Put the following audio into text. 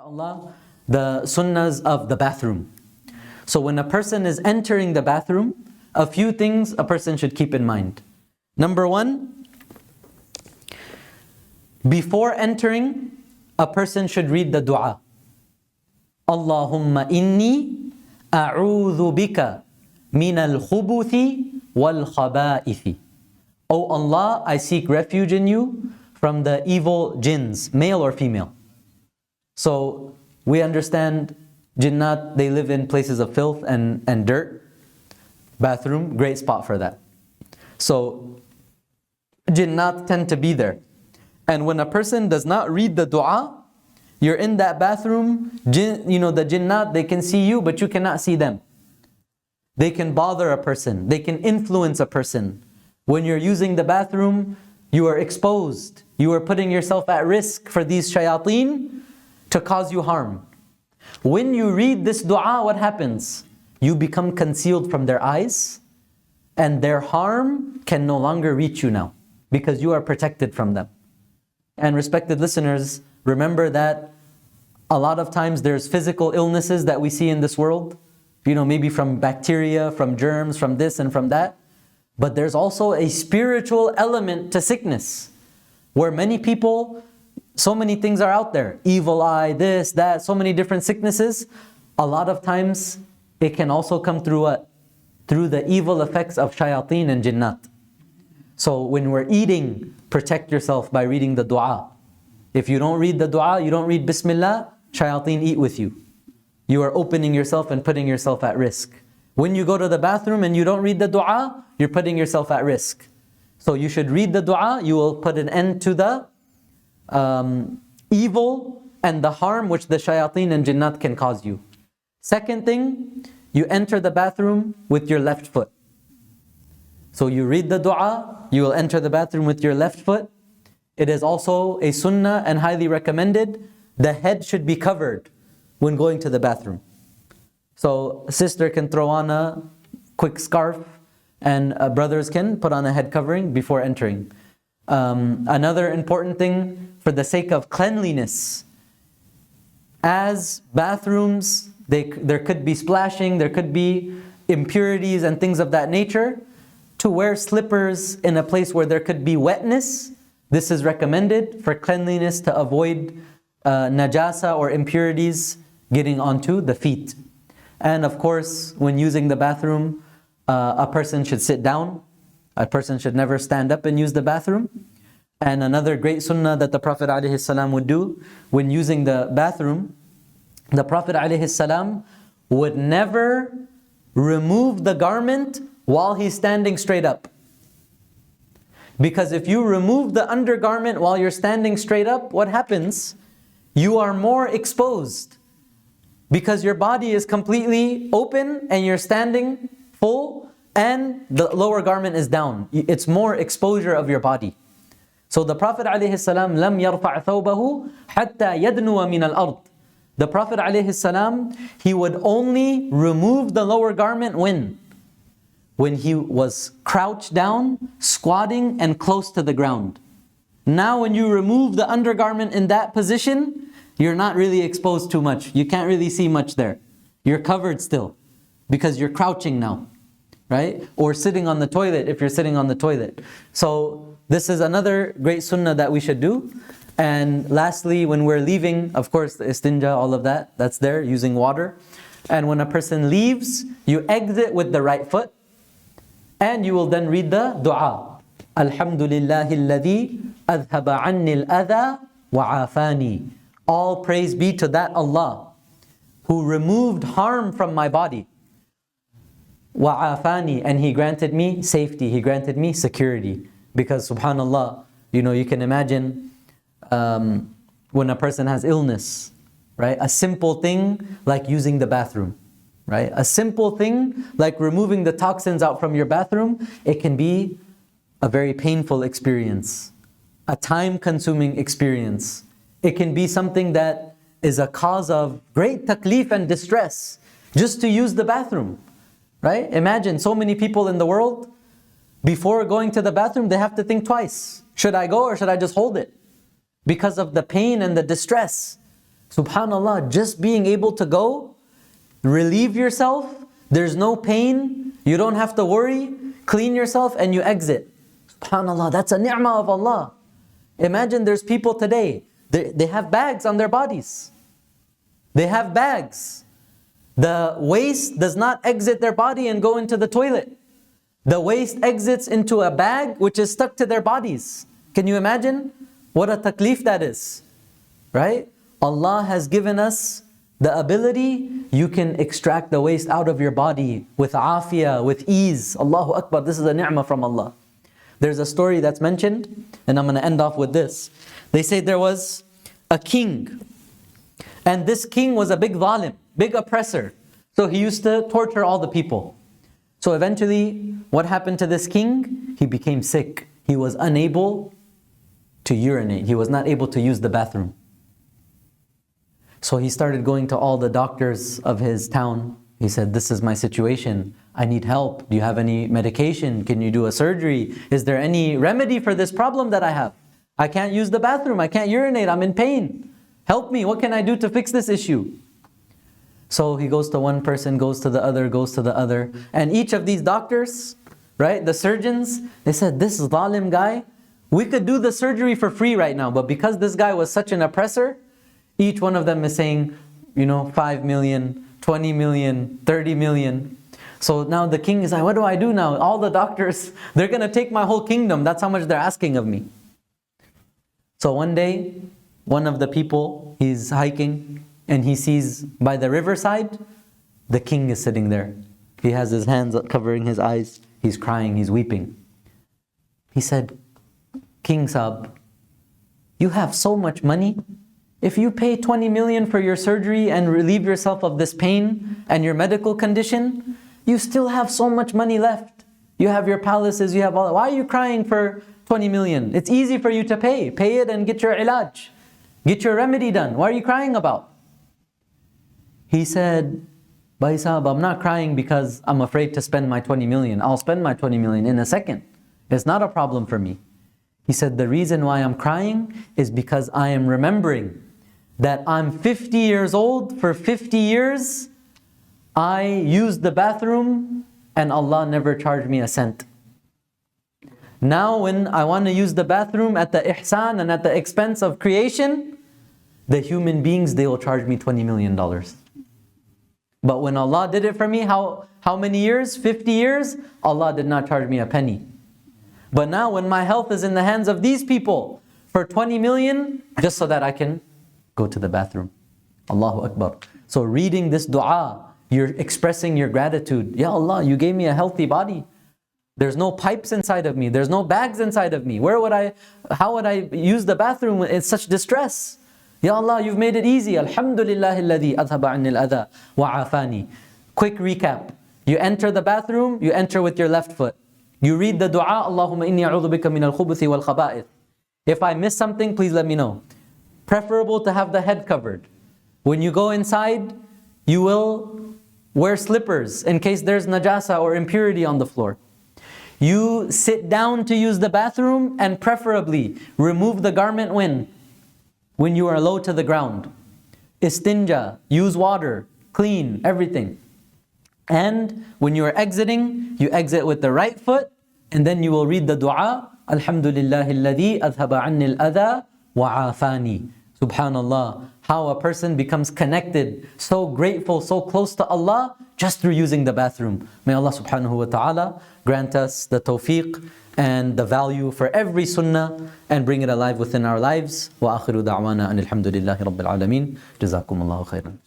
inshaAllah, the sunnahs of the bathroom. So when a person is entering the bathroom, a few things a person should keep in mind. Number one, before entering, a person should read the dua. Allahumma inni a'udhu bika min al-khubuthi wal-khaba'ithi. O Allah, I seek refuge in you from the evil jinns, male or female. So we understand jinnat, they live in places of filth and dirt. Bathroom, great spot for that. So jinnat tend to be there. And when a person does not read the dua, you're in that bathroom, the jinnat, they can see you, but you cannot see them. They can bother a person. They can influence a person. When you're using the bathroom, you are exposed. You are putting yourself at risk for these shayateen to cause you harm. When you read this dua, what happens? You become concealed from their eyes, and their harm can no longer reach you now, because you are protected from them. And respected listeners, remember that a lot of times there's physical illnesses that we see in this world, maybe from bacteria, from germs, from this and from that. But there's also a spiritual element to sickness, where many people, so many things are out there. Evil eye, this, that, so many different sicknesses. A lot of times it can also come through what? Through the evil effects of shayateen and jinnat. So when we're eating, protect yourself by reading the dua. If you don't read the dua, you don't read Bismillah, shayateen eat with you. You are opening yourself and putting yourself at risk. When you go to the bathroom and you don't read the dua, you're putting yourself at risk. So you should read the dua, you will put an end to the evil and the harm which the shayateen and jinnat can cause you. Second thing, you enter the bathroom with your left foot. So you read the dua, you will enter the bathroom with your left foot. It is also a sunnah and highly recommended. The head should be covered when going to the bathroom. So a sister can throw on a quick scarf, and brothers can put on a head covering before entering. Another important thing, for the sake of cleanliness, as bathrooms, there could be splashing, there could be impurities and things of that nature. To wear slippers in a place where there could be wetness, this is recommended for cleanliness, to avoid najasa or impurities getting onto the feet. And of course, when using the bathroom, a person should sit down. A person should never stand up and use the bathroom. And another great sunnah that the Prophet ﷺ would do when using the bathroom, the Prophet ﷺ would never remove the garment while he's standing straight up. Because if you remove the undergarment while you're standing straight up, what happens? You are more exposed. Because your body is completely open and you're standing full and the lower garment is down. It's more exposure of your body. So the Prophet ﷺ لم يرفع ثوبه حتى يدنو من الأرض. The Prophet ﷺ, he would only remove the lower garment when he was crouched down, squatting and close to the ground. Now when you remove the undergarment in that position, you're not really exposed too much. You can't really see much there. You're covered still because you're crouching now, right? Or sitting on the toilet if you're sitting on the toilet. So this is another great sunnah that we should do. And lastly, when we're leaving, of course, the istinja, all of that, that's there, using water. And when a person leaves, you exit with the right foot. And you will then read the dua. Alhamdulillahi alladhi adhaba anni al-adha wa afani. All praise be to that Allah who removed harm from my body. Wa afani, and He granted me safety, He granted me security. Because subhanallah, you can imagine when a person has illness, right? A simple thing like using the bathroom, right? A simple thing like removing the toxins out from your bathroom, it can be a very painful experience, a time-consuming experience. It can be something that is a cause of great taklif and distress just to use the bathroom, right? Imagine so many people in the world, before going to the bathroom, they have to think twice. Should I go or should I just hold it? Because of the pain and the distress. Subhanallah, just being able to go, relieve yourself, there's no pain, you don't have to worry, clean yourself and you exit. Subhanallah, that's a ni'mah of Allah. Imagine there's people today, they have bags on their bodies. They have bags. The waste does not exit their body and go into the toilet. The waste exits into a bag which is stuck to their bodies. Can you imagine what a taklif that is? Right? Allah has given us the ability, you can extract the waste out of your body with afiyah, with ease. Allahu Akbar, this is a ni'mah from Allah. There's a story that's mentioned, and I'm going to end off with this. They say there was a king, and this king was a big zalim, big oppressor. So he used to torture all the people. So eventually, what happened to this king? He became sick. He was unable to urinate. He was not able to use the bathroom. So he started going to all the doctors of his town. He said, this is my situation. I need help. Do you have any medication? Can you do a surgery? Is there any remedy for this problem that I have? I can't use the bathroom. I can't urinate. I'm in pain. Help me. What can I do to fix this issue? So he goes to one person, goes to the other, goes to the other. And each of these doctors, right, the surgeons, they said, this zalim guy, we could do the surgery for free right now. But because this guy was such an oppressor, each one of them is saying, 5 million, 20 million, 30 million. So now the king is like, what do I do now? All the doctors, they're going to take my whole kingdom. That's how much they're asking of me. So one day, one of the people, he's hiking and he sees by the riverside, the king is sitting there. He has his hands covering his eyes. He's crying, he's weeping. He said, King Saab, you have so much money. If you pay 20 million for your surgery and relieve yourself of this pain and your medical condition, you still have so much money left. You have your palaces, you have all that. Why are you crying for 20 million? It's easy for you to pay. Pay it and get your ilaj. Get your remedy done. What are you crying about? He said, Bhai Sahab, I'm not crying because I'm afraid to spend my 20 million. I'll spend my 20 million in a second. It's not a problem for me. He said, the reason why I'm crying is because I am remembering that I'm 50 years old. For 50 years, I used the bathroom and Allah never charged me a cent. Now when I want to use the bathroom at the ihsan and at the expense of creation, the human beings, they will charge me $20 million. But when Allah did it for me, how many years? 50 years? Allah did not charge me a penny. But now when my health is in the hands of these people, for 20 million, just so that I can go to the bathroom. Allahu Akbar. So reading this dua, you're expressing your gratitude. Ya Allah, you gave me a healthy body. There's no pipes inside of me. There's no bags inside of me. How would I use the bathroom in such distress? Ya Allah, you've made it easy. Alhamdulillah alladhi adhaba anni al-adha wa afani. Quick recap. You enter the bathroom, you enter with your left foot. You read the dua, Allahumma inni a'udhu bika min al-khubuthi wal khaba'ith. If I miss something, please let me know. Preferable to have the head covered. When you go inside, you will wear slippers in case there's najasa or impurity on the floor. You sit down to use the bathroom and preferably remove the garment when you are low to the ground. Istinja, use water, clean, everything. And when you are exiting, you exit with the right foot and then you will read the dua, Alhamdulillahi alladhi adhaba anni al-adha wa afani. Subhanallah, how a person becomes connected, so grateful, so close to Allah, just through using the bathroom. May Allah subhanahu wa ta'ala grant us the tawfiq and the value for every sunnah and bring it alive within our lives. Wa akhiru da'wana anil hamdulillahi rabbil alameen. Jazakumullahu khairan.